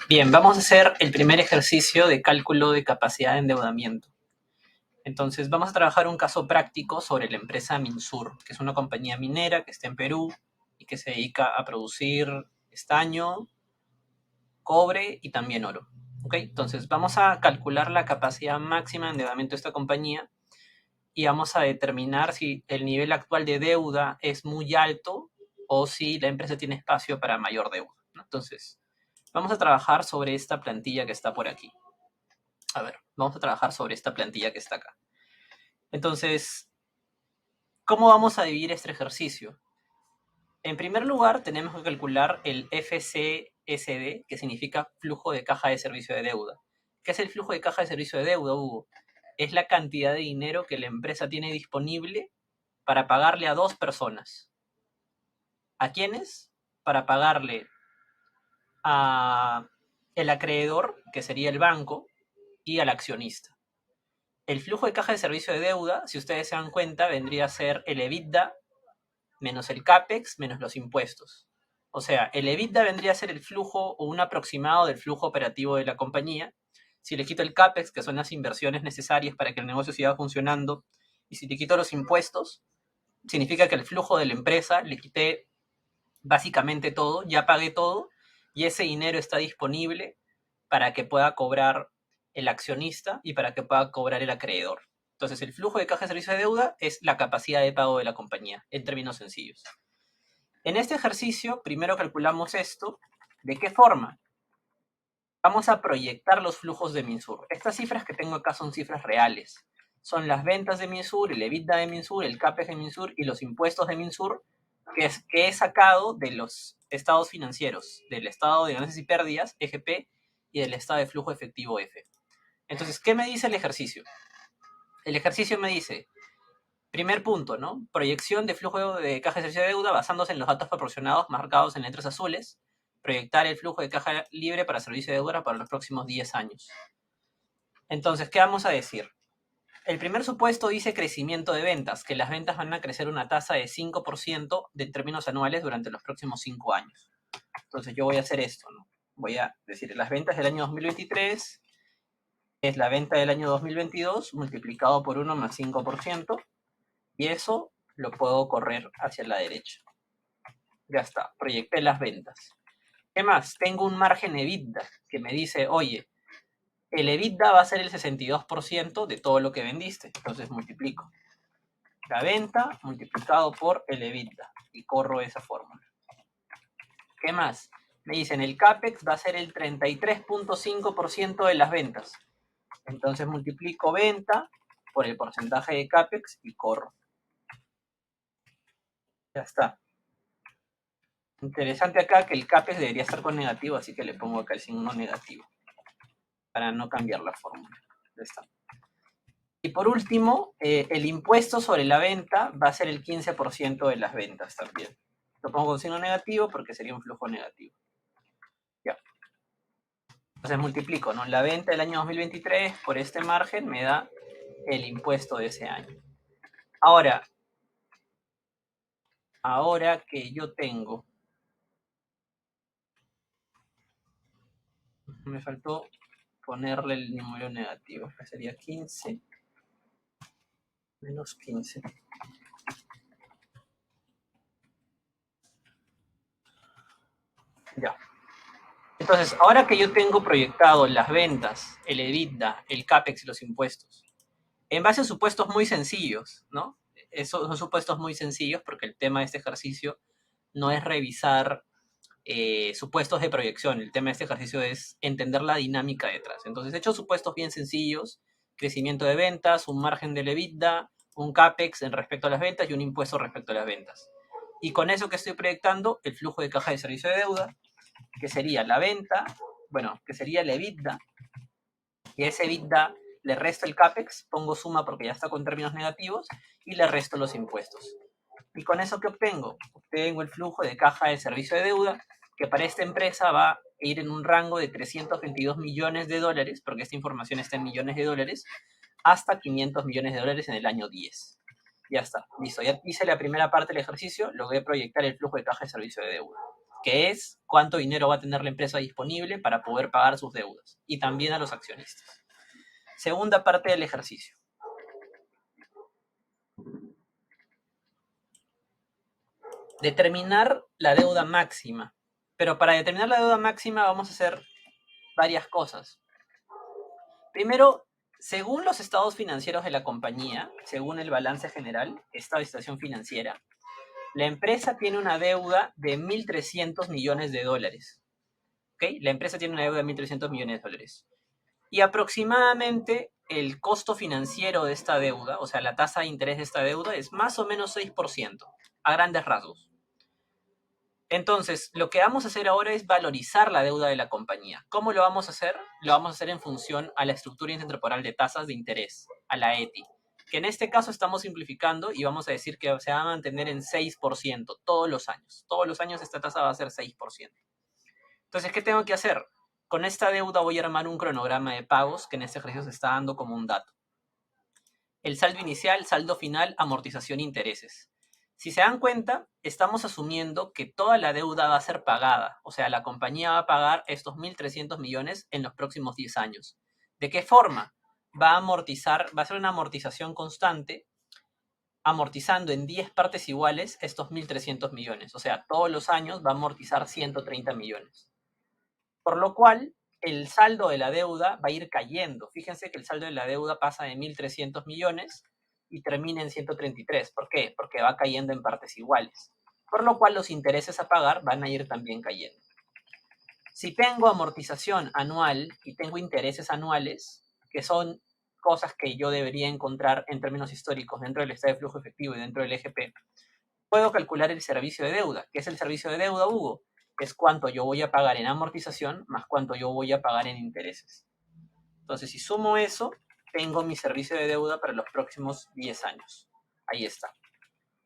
Bien, vamos a hacer el primer ejercicio de cálculo de capacidad de endeudamiento. Entonces, vamos a trabajar un caso práctico sobre la empresa Minsur, que es una compañía minera que está en Perú y que se dedica a producir estaño, cobre y también oro. ¿Ok? Entonces, vamos a calcular la capacidad máxima de endeudamiento de esta compañía y vamos a determinar si el nivel actual de deuda es muy alto o si la empresa tiene espacio para mayor deuda, ¿no? Entonces, vamos a trabajar sobre esta plantilla que está por aquí. A ver, vamos a trabajar sobre esta plantilla que está acá. Entonces, ¿cómo vamos a dividir este ejercicio? En primer lugar, tenemos que calcular el FCSD, que significa flujo de caja de servicio de deuda. ¿Qué es el flujo de caja de servicio de deuda, Hugo? Es la cantidad de dinero que la empresa tiene disponible para pagarle a dos personas. ¿A quiénes? Para pagarle a el acreedor, que sería el banco, y al accionista. El flujo de caja de servicio de deuda, si ustedes se dan cuenta, vendría a ser el EBITDA menos el CAPEX menos los impuestos. O sea, el EBITDA vendría a ser el flujo o un aproximado del flujo operativo de la compañía. Si le quito el CAPEX, que son las inversiones necesarias para que el negocio siga funcionando, y si le quito los impuestos, significa que el flujo de la empresa le quité básicamente todo, ya pagué todo, y ese dinero está disponible para que pueda cobrar el accionista y para que pueda cobrar el acreedor. Entonces, el flujo de caja de servicio de deuda es la capacidad de pago de la compañía, en términos sencillos. En este ejercicio, primero calculamos esto. ¿De qué forma? Vamos a proyectar los flujos de Minsur. Estas cifras que tengo acá son cifras reales. Son las ventas de Minsur, el EBITDA de Minsur, el CAPEX de Minsur y los impuestos de Minsur que he sacado de los estados financieros, del estado de ganancias y pérdidas, EGP, y del estado de flujo efectivo, F. Entonces, ¿qué me dice el ejercicio? El ejercicio me dice, primer punto, ¿no? Proyección de flujo de caja de servicio de deuda basándose en los datos proporcionados marcados en letras azules. Proyectar el flujo de caja libre para servicio de deuda para los próximos 10 años. Entonces, ¿qué vamos a decir? El primer supuesto dice crecimiento de ventas, que las ventas van a crecer una tasa de 5% de términos anuales durante los próximos 5 años. Entonces yo voy a hacer esto, ¿no? Voy a decir, las ventas del año 2023 es la venta del año 2022 multiplicado por 1 más 5%, y eso lo puedo correr hacia la derecha. Ya está, proyecté las ventas. ¿Qué más? Tengo un margen EBITDA que me dice, oye, el EBITDA va a ser el 62% de todo lo que vendiste. Entonces multiplico la venta multiplicado por el EBITDA y corro esa fórmula. ¿Qué más? Me dicen el CAPEX va a ser el 33.5% de las ventas. Entonces multiplico venta por el porcentaje de CAPEX y corro. Ya está. Interesante acá que el CAPEX debería estar con negativo, así que le pongo acá el signo negativo para no cambiar la fórmula. Ya está. Y por último, el impuesto sobre la venta va a ser el 15% de las ventas también. Lo pongo con signo negativo porque sería un flujo negativo. Ya. Entonces multiplico, ¿no? La venta del año 2023 por este margen me da el impuesto de ese año. Ahora que yo tengo, me faltó ponerle el número negativo, que sería 15 menos 15. Ya. Entonces, ahora que yo tengo proyectado las ventas, el EBITDA, el CAPEX y los impuestos, en base a supuestos muy sencillos, ¿no? Esos son supuestos muy sencillos porque el tema de este ejercicio no es revisar supuestos de proyección. El tema de este ejercicio es entender la dinámica detrás. Entonces, he hecho supuestos bien sencillos: crecimiento de ventas, un margen del EBITDA, un CAPEX en respecto a las ventas y un impuesto respecto a las ventas. Y con eso que estoy proyectando, el flujo de caja de servicio de deuda, que sería la venta, bueno, que sería el EBITDA, y a ese EBITDA le resto el CAPEX, pongo suma porque ya está con términos negativos, y le resto los impuestos. ¿Y con eso qué obtengo? Obtengo el flujo de caja de servicio de deuda, que para esta empresa va a ir en un rango de 322 millones de dólares, porque esta información está en millones de dólares, hasta 500 millones de dólares en el año 10. Ya está, listo. Ya hice la primera parte del ejercicio, logré proyectar el flujo de caja de servicio de deuda. que es cuánto dinero va a tener la empresa disponible para poder pagar sus deudas, y también a los accionistas. Segunda parte del ejercicio. Determinar la deuda máxima. Pero para determinar la deuda máxima vamos a hacer varias cosas. Primero, según los estados financieros de la compañía, según el balance general, estado de situación financiera, la empresa tiene una deuda de 1.300 millones de dólares. ¿Ok? La empresa tiene una deuda de 1.300 millones de dólares. Y aproximadamente el costo financiero de esta deuda, o sea, la tasa de interés de esta deuda, es más o menos 6%, a grandes rasgos. Entonces, lo que vamos a hacer ahora es valorizar la deuda de la compañía. ¿Cómo lo vamos a hacer? Lo vamos a hacer en función a la estructura intertemporal de tasas de interés, a la ETI, que en este caso estamos simplificando y vamos a decir que se va a mantener en 6% todos los años. Todos los años esta tasa va a ser 6%. Entonces, ¿qué tengo que hacer? Con esta deuda voy a armar un cronograma de pagos que en este ejercicio se está dando como un dato. El saldo inicial, saldo final, amortización e intereses. Si se dan cuenta, estamos asumiendo que toda la deuda va a ser pagada. O sea, la compañía va a pagar estos 1.300 millones en los próximos 10 años. ¿De qué forma? Va a amortizar, va a ser una amortización constante, amortizando en 10 partes iguales estos 1.300 millones. O sea, todos los años va a amortizar 130 millones. Por lo cual, el saldo de la deuda va a ir cayendo. Fíjense que el saldo de la deuda pasa de 1.300 millones y termina en 133. ¿Por qué? Porque va cayendo en partes iguales. Por lo cual los intereses a pagar van a ir también cayendo. Si tengo amortización anual y tengo intereses anuales, que son cosas que yo debería encontrar en términos históricos dentro del estado de flujo efectivo y dentro del EGP, puedo calcular el servicio de deuda. ¿Qué es el servicio de deuda, Hugo? Es cuánto yo voy a pagar en amortización más cuánto yo voy a pagar en intereses. Entonces, si sumo eso, tengo mi servicio de deuda para los próximos 10 años. Ahí está.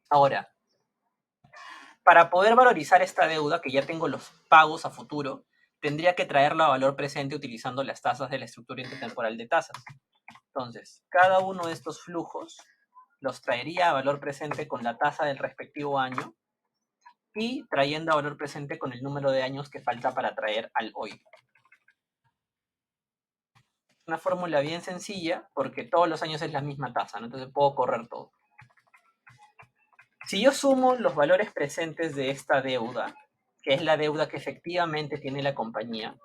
Ahora, para poder valorizar esta deuda, que ya tengo los pagos a futuro, tendría que traerla a valor presente utilizando las tasas de la estructura intertemporal de tasas. Entonces, cada uno de estos flujos los traería a valor presente con la tasa del respectivo año y trayendo a valor presente con el número de años que falta para traer al hoy. Una fórmula bien sencilla porque todos los años es la misma tasa, ¿no? Entonces puedo correr todo. Si yo sumo los valores presentes de esta deuda, que es la deuda que efectivamente tiene la compañía,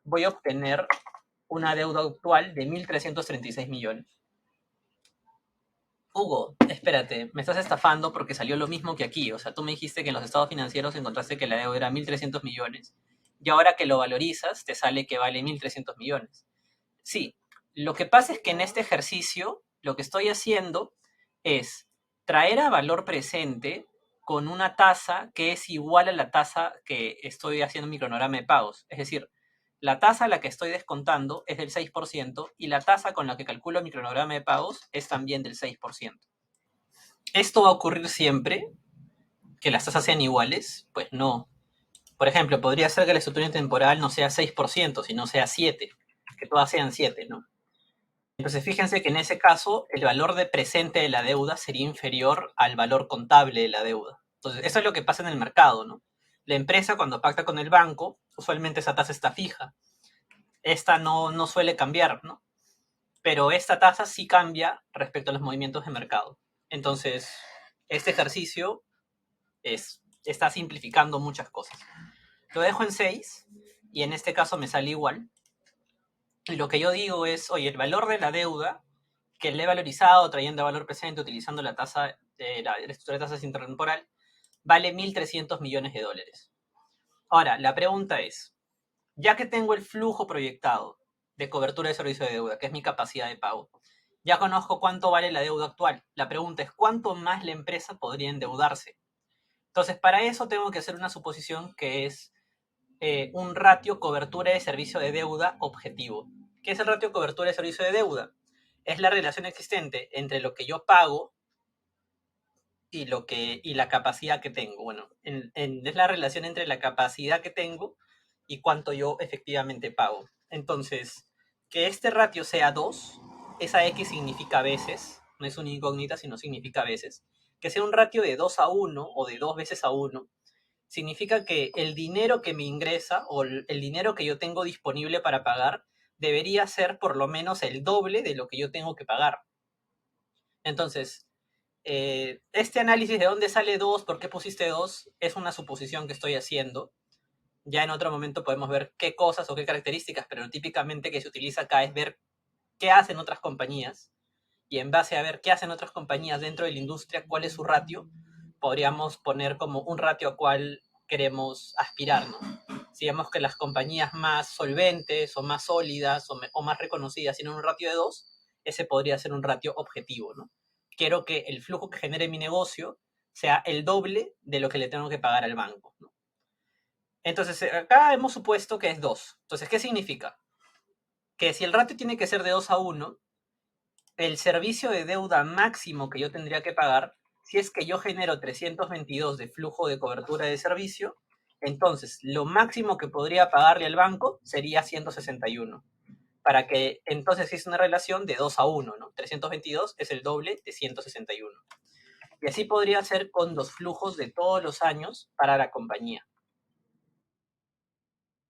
voy a obtener una deuda actual de 1.336 millones. Hugo, espérate, me estás estafando porque salió lo mismo que aquí. O sea, tú me dijiste que en los estados financieros encontraste que la deuda era 1.300 millones y ahora que lo valorizas te sale que vale 1.300 millones. Sí, lo que pasa es que en este ejercicio lo que estoy haciendo es traer a valor presente con una tasa que es igual a la tasa que estoy haciendo en mi cronograma de pagos. Es decir, la tasa a la que estoy descontando es del 6% y la tasa con la que calculo mi cronograma de pagos es también del 6%. ¿Esto va a ocurrir siempre? ¿Que las tasas sean iguales? Pues no. Por ejemplo, podría ser que la estructura temporal no sea 6%, sino sea 7%, que todas sean 7, ¿no? Entonces, fíjense que en ese caso el valor de presente de la deuda sería inferior al valor contable de la deuda. Entonces, eso es lo que pasa en el mercado, ¿no? La empresa cuando pacta con el banco, usualmente esa tasa está fija. Esta no suele cambiar, ¿no? Pero esta tasa sí cambia respecto a los movimientos de mercado. Entonces, este ejercicio está simplificando muchas cosas. Lo dejo en 6 y en este caso me sale igual. Y lo que yo digo es, oye, el valor de la deuda que le he valorizado trayendo valor presente utilizando la tasa de la estructura de tasas intertemporal vale 1.300 millones de dólares. Ahora, la pregunta es, ya que tengo el flujo proyectado de cobertura de servicio de deuda, que es mi capacidad de pago, ya conozco cuánto vale la deuda actual. La pregunta es, ¿cuánto más la empresa podría endeudarse? Entonces, para eso tengo que hacer una suposición que es un ratio cobertura de servicio de deuda objetivo. ¿Qué es el ratio cobertura de servicio de deuda? Es la relación existente entre lo que yo pago y la capacidad que tengo. Bueno, es la relación entre la capacidad que tengo y cuánto yo efectivamente pago. Entonces, que este ratio sea 2, esa X significa veces, no es una incógnita, sino significa veces. Que sea un ratio de 2 a 1 o de 2 veces a 1, significa que el dinero que me ingresa o el dinero que yo tengo disponible para pagar debería ser por lo menos el doble de lo que yo tengo que pagar. Entonces, este análisis de dónde sale 2, por qué pusiste 2, es una suposición que estoy haciendo. Ya en otro momento podemos ver qué cosas o qué características, pero típicamente que se utiliza acá es ver qué hacen otras compañías y en base a ver qué hacen otras compañías dentro de la industria, cuál es su ratio, podríamos poner como un ratio a cual queremos aspirar, ¿no? Si vemos que las compañías más solventes o más sólidas o más reconocidas tienen un ratio de 2, ese podría ser un ratio objetivo, ¿no? Quiero que el flujo que genere mi negocio sea el doble de lo que le tengo que pagar al banco, ¿no? Entonces, acá hemos supuesto que es 2. Entonces, ¿qué significa? Que si el ratio tiene que ser de 2 a 1, el servicio de deuda máximo que yo tendría que pagar, si es que yo genero 322 de flujo de cobertura de servicio, entonces lo máximo que podría pagarle al banco sería 161. Para que entonces es una relación de 2 a 1, ¿no? 322 es el doble de 161. Y así podría ser con los flujos de todos los años para la compañía.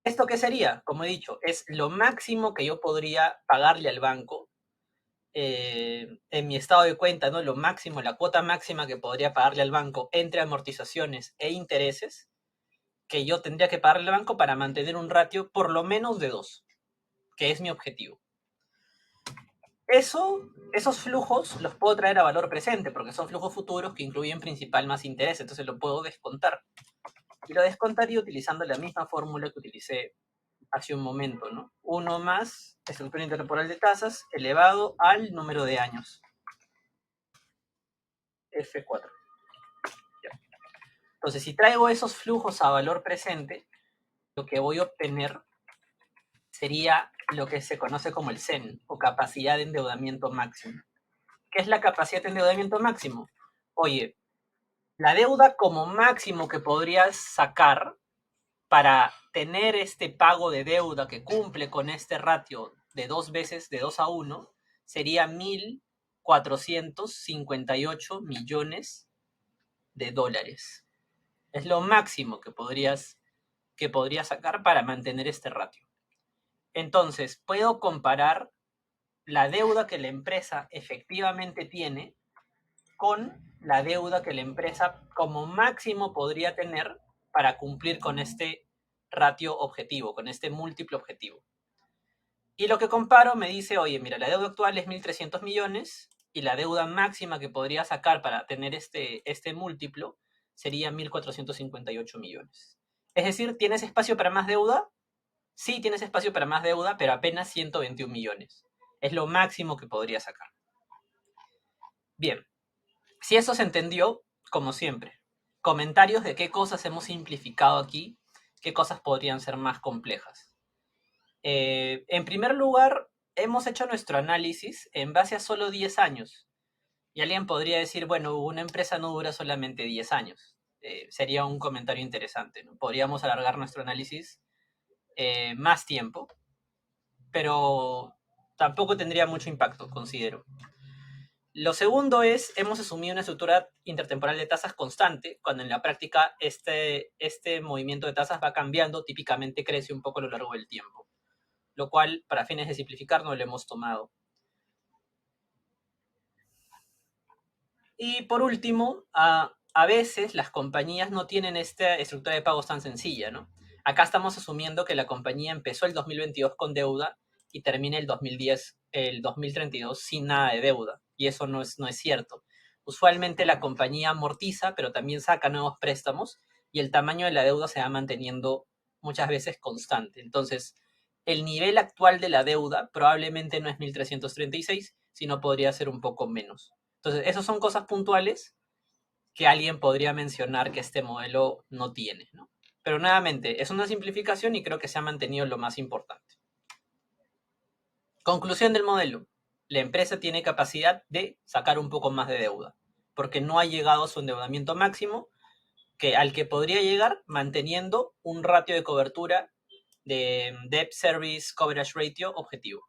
¿Esto qué sería? Como he dicho, es lo máximo que yo podría pagarle al banco en mi estado de cuenta, ¿no? Lo máximo, la cuota máxima que podría pagarle al banco entre amortizaciones e intereses, que yo tendría que pagarle al banco para mantener un ratio por lo menos de 2, que es mi objetivo. Esos flujos los puedo traer a valor presente, porque son flujos futuros que incluyen principal más interés, entonces lo puedo descontar. Y lo descontaría utilizando la misma fórmula que utilicé hace un momento, ¿no? 1 más estructura intertemporal de tasas elevado al número de años. F4. Ya. Entonces, si traigo esos flujos a valor presente, lo que voy a obtener sería lo que se conoce como el CEN, o capacidad de endeudamiento máximo. ¿Qué es la capacidad de endeudamiento máximo? Oye, la deuda como máximo que podrías sacar para tener este pago de deuda que cumple con este ratio de 2 veces, de 2 a 1, sería 1.458 millones de dólares. Es lo máximo que podrías sacar para mantener este ratio. Entonces, puedo comparar la deuda que la empresa efectivamente tiene con la deuda que la empresa como máximo podría tener para cumplir con este ratio objetivo, con este múltiplo objetivo. Y lo que comparo me dice, oye, mira, la deuda actual es 1.300 millones y la deuda máxima que podría sacar para tener este múltiplo sería 1.458 millones. Es decir, ¿tienes espacio para más deuda? Sí, tienes espacio para más deuda, pero apenas 121 millones. Es lo máximo que podría sacar. Bien, si eso se entendió, como siempre, comentarios de qué cosas hemos simplificado aquí, qué cosas podrían ser más complejas. En primer lugar, hemos hecho nuestro análisis en base a solo 10 años. Y alguien podría decir, bueno, una empresa no dura solamente 10 años. Sería un comentario interesante, ¿no? Podríamos alargar nuestro análisis más tiempo, pero tampoco tendría mucho impacto, considero. Lo segundo es, hemos asumido una estructura intertemporal de tasas constante, cuando en la práctica este movimiento de tasas va cambiando, típicamente crece un poco a lo largo del tiempo, lo cual, para fines de simplificar, no lo hemos tomado. Y por último, a veces las compañías no tienen esta estructura de pagos tan sencilla, ¿no? Acá estamos asumiendo que la compañía empezó el 2022 con deuda y termina el 2032 sin nada de deuda. Y eso no es cierto. Usualmente la compañía amortiza, pero también saca nuevos préstamos y el tamaño de la deuda se va manteniendo muchas veces constante. Entonces, el nivel actual de la deuda probablemente no es 1.336, sino podría ser un poco menos. Entonces, esas son cosas puntuales que alguien podría mencionar que este modelo no tiene, ¿no? Pero nuevamente, es una simplificación y creo que se ha mantenido lo más importante. Conclusión del modelo. La empresa tiene capacidad de sacar un poco más de deuda, porque no ha llegado a su endeudamiento máximo, al que podría llegar manteniendo un ratio de cobertura de Debt Service Coverage Ratio objetivo.